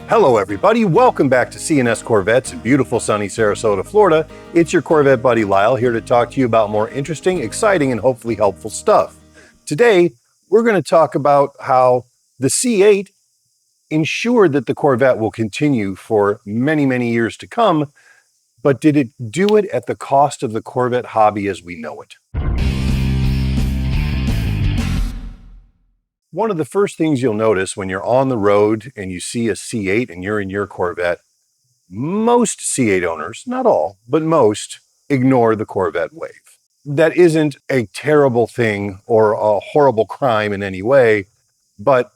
Hello everybody, welcome back to C8 Corvettes in beautiful sunny Sarasota, Florida. It's your Corvette buddy Lyle here to talk to you about more interesting, exciting, and hopefully helpful stuff. Today, we're going to talk about how the C8 ensured that the Corvette will continue for many, many years to come, but did it do it at the cost of the Corvette hobby as we know it? One of the first things you'll notice when you're on the road and you see a C8 and you're in your Corvette, most C8 owners, not all, but most, ignore the Corvette wave. That isn't a terrible thing or a horrible crime in any way, but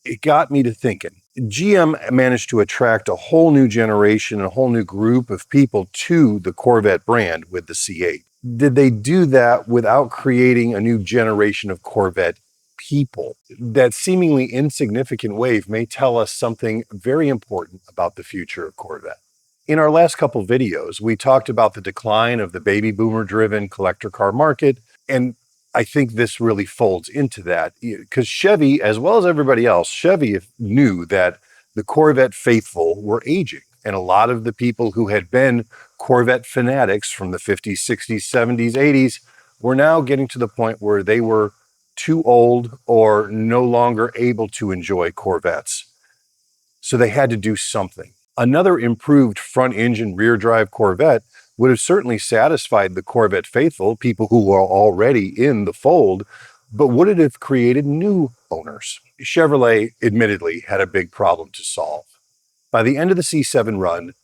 it got me to thinking. GM managed to attract a whole new generation, a whole new group of people to the Corvette brand with the C8. Did they do that without creating a new generation of Corvette people? That seemingly insignificant wave may tell us something very important about the future of Corvette. In our last couple videos, we talked about the decline of the baby boomer driven collector car market, and I think this really folds into that because Chevy, as well as everybody else, Chevy knew that the Corvette faithful were aging, and a lot of the people who had been Corvette fanatics from the 50s, 60s, 70s, 80s were now getting to the point where they were too old or no longer able to enjoy Corvettes. So they had to do something. Another improved front engine rear drive Corvette would have certainly satisfied the Corvette faithful, people who were already in the fold, but would it have created new owners? Chevrolet admittedly had a big problem to solve. By the end of the C7 run,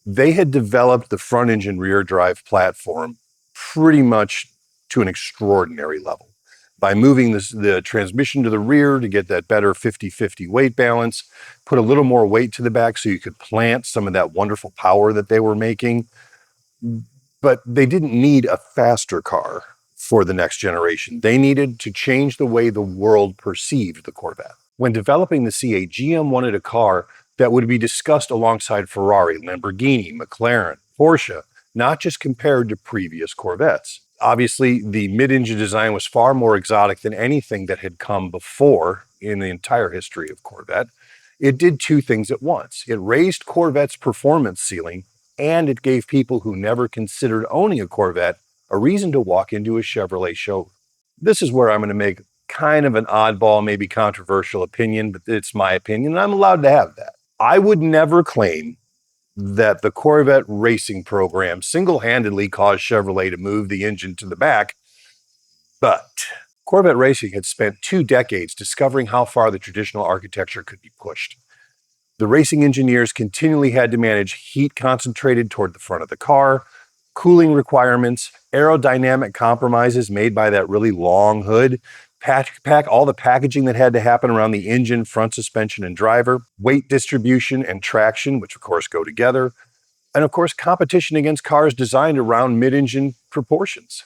they had developed the front engine rear drive platform pretty much to an extraordinary level. By moving the transmission to the rear to get that better 50-50 weight balance, put a little more weight to the back so you could plant some of that wonderful power that they were making. But they didn't need a faster car for the next generation. They needed to change the way the world perceived the Corvette. When developing the C8, GM wanted a car that would be discussed alongside Ferrari, Lamborghini, McLaren, Porsche, not just compared to previous Corvettes. Obviously, the mid-engine design was far more exotic than anything that had come before in the entire history of Corvette. It did two things at once. It raised Corvette's performance ceiling, and it gave people who never considered owning a Corvette a reason to walk into a Chevrolet showroom. This is where I'm going to make kind of an oddball, maybe controversial opinion, but it's my opinion, and I'm allowed to have that. I would never claim that the Corvette racing program single-handedly caused Chevrolet to move the engine to the back, but Corvette Racing had spent 2 decades discovering how far the traditional architecture could be pushed. The racing engineers continually had to manage heat concentrated toward the front of the car, cooling requirements, aerodynamic compromises made by that really long hood, all the packaging that had to happen around the engine, front suspension, and driver, weight distribution and traction, which of course go together, and of course competition against cars designed around mid-engine proportions.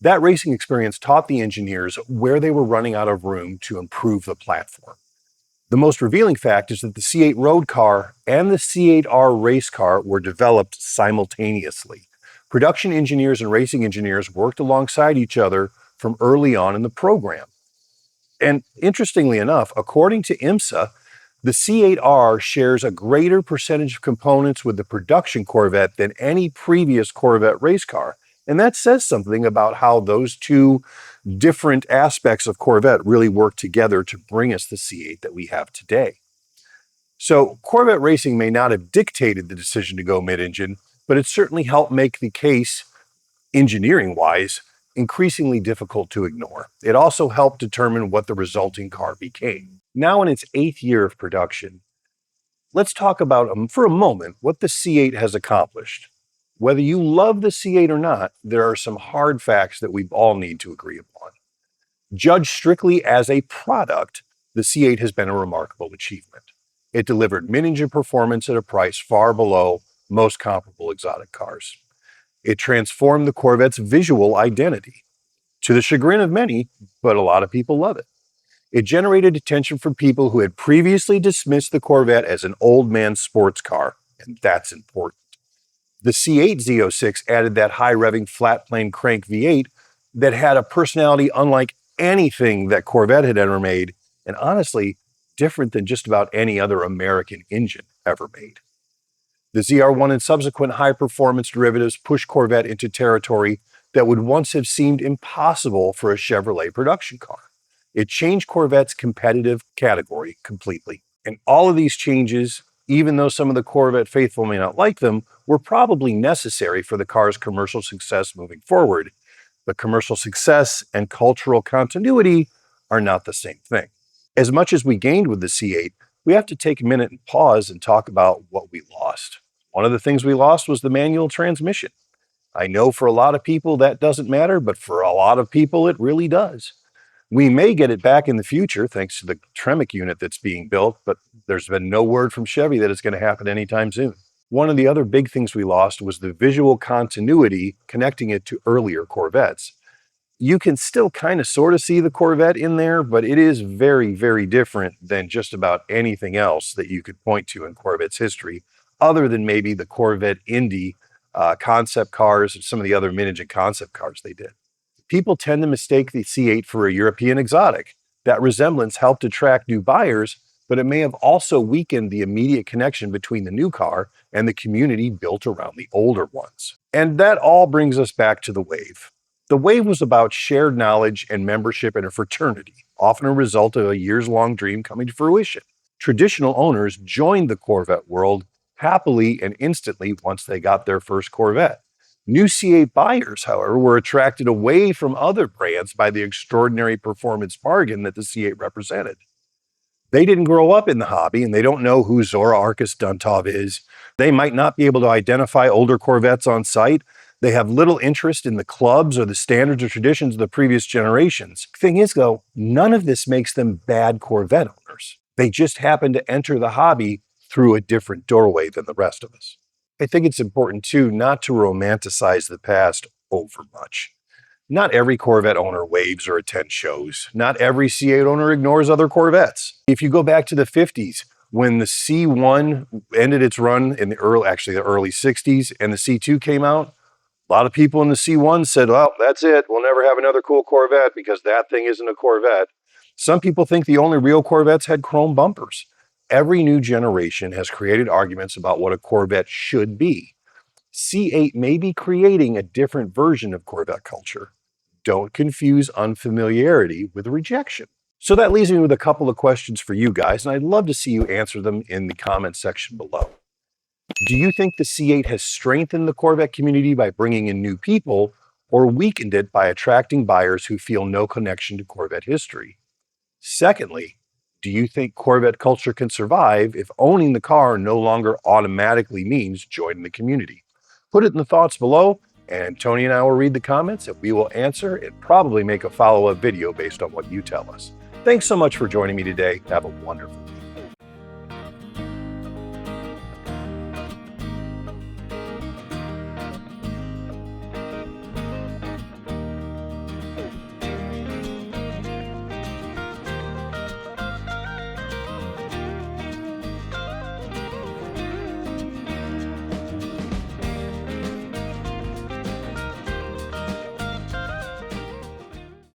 That racing experience taught the engineers where they were running out of room to improve the platform. The most revealing fact is that the C8 road car and the C8R race car were developed simultaneously. Production engineers and racing engineers worked alongside each other from early on in the program. And interestingly enough, according to IMSA, the C8R shares a greater percentage of components with the production Corvette than any previous Corvette race car. And that says something about how those two different aspects of Corvette really work together to bring us the C8 that we have today. So Corvette Racing may not have dictated the decision to go mid-engine, but it certainly helped make the case, engineering-wise, increasingly difficult to ignore. It also helped determine what the resulting car became. Now in its 8th year of production, let's talk about, for a moment, what the C8 has accomplished. Whether you love the C8 or not, there are some hard facts that we all need to agree upon. Judged strictly as a product, the C8 has been a remarkable achievement. It delivered mid-engine performance at a price far below most comparable exotic cars. It transformed the Corvette's visual identity. To the chagrin of many, but a lot of people love it. It generated attention from people who had previously dismissed the Corvette as an old man sports car, and that's important. The C8 Z06 added that high-revving flat-plane crank V8 that had a personality unlike anything that Corvette had ever made, and honestly, different than just about any other American engine. ever made. The ZR1 and subsequent high-performance derivatives pushed Corvette into territory that would once have seemed impossible for a Chevrolet production car. It changed Corvette's competitive category completely. And all of these changes, even though some of the Corvette faithful may not like them, were probably necessary for the car's commercial success moving forward. But commercial success and cultural continuity are not the same thing. As much as we gained with the C8, we have to take a minute and pause and talk about what we lost. One of the things we lost was the manual transmission. I know for a lot of people that doesn't matter, but for a lot of people it really does. We may get it back in the future thanks to the Tremec unit that's being built, but there's been no word from Chevy that it's going to happen anytime soon. One of the other big things we lost was the visual continuity connecting it to earlier Corvettes. You can still kind of sort of see the Corvette in there, but it is very, very different than just about anything else that you could point to in Corvette's history, other than maybe the Corvette Indy concept cars and some of the other vintage and concept cars they did. People tend to mistake the C8 for a European exotic. That resemblance helped attract new buyers, but it may have also weakened the immediate connection between the new car and the community built around the older ones. And that all brings us back to the Wave. The Wave was about shared knowledge and membership in a fraternity, often a result of a years-long dream coming to fruition. Traditional owners joined the Corvette world happily and instantly once they got their first Corvette. New C8 buyers, however, were attracted away from other brands by the extraordinary performance bargain that the C8 represented. They didn't grow up in the hobby and they don't know who Zora Arkus Duntov is. They might not be able to identify older Corvettes on sight. They have little interest in the clubs or the standards or traditions of the previous generations. Thing is, though, none of this makes them bad Corvette owners. They just happen to enter the hobby through a different doorway than the rest of us. I think it's important, too, not to romanticize the past over much. Not every Corvette owner waves or attends shows. Not every C8 owner ignores other Corvettes. If you go back to the 50s, when the C1 ended its run in the early 60s and the C2 came out, a lot of people in the C1 said, well, that's it. We'll never have another cool Corvette because that thing isn't a Corvette. Some people think the only real Corvettes had chrome bumpers. Every new generation has created arguments about what a Corvette should be. C8 may be creating a different version of Corvette culture. Don't confuse unfamiliarity with rejection. So that leaves me with a couple of questions for you guys, and I'd love to see you answer them in the comment section below. Do you think the C8 has strengthened the Corvette community by bringing in new people, or weakened it by attracting buyers who feel no connection to Corvette history? Secondly, do you think Corvette culture can survive if owning the car no longer automatically means joining the community? Put it in the thoughts below, and Tony and I will read the comments and we will answer and probably make a follow-up video based on what you tell us. Thanks so much for joining me today. Have a wonderful day.